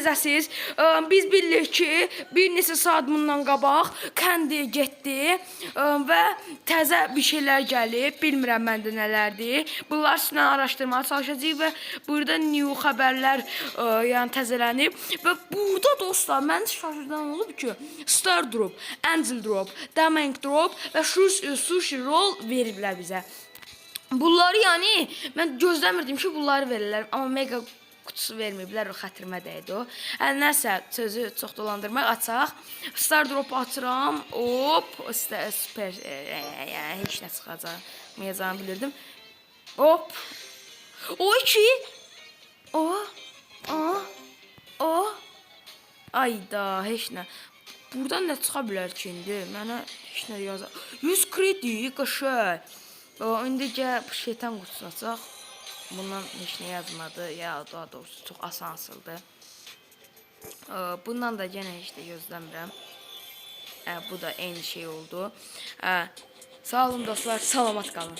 Təzəsiz, biz bilirik ki, bir neçə saat bundan qabaq Kəndi getdi və təzə bir şeylər gəlib, bilmirəm məndə nələrdir. Bunlar sizlə araşdırmağa çalışacağıq və burada new xəbərlər yəni təzələnib və burada dostlar, mən şaşırdan olub ki, Star Drop, Angel Drop, Diamond Drop və Sushi Roll veriblər bizə. Bunları yəni mən gözləmirdim ki, bunları verirlər, amma mega kutusu verməyiblər, o xətrimə dəydi o. Nəsə, sözü çox dolandırmaq, açaq. Star Drop açıram, hop, süper, yəni heç nə çıxacaq, bilirdim. Hop, o iki, ayda, heç nə. Buradan nə çıxa bilər ki, indi? Mənə heç nə yazaq. 100 kredi, qaşay. İndi gəl şeytan qutusunu açaq. Bundan heç nə yazmadı, ya daha doğrusu çox asansıldı. Bundan da yenə heç də gözləmirəm. Bu da eyni şey oldu. Sağ olun dostlar, salamat qalın.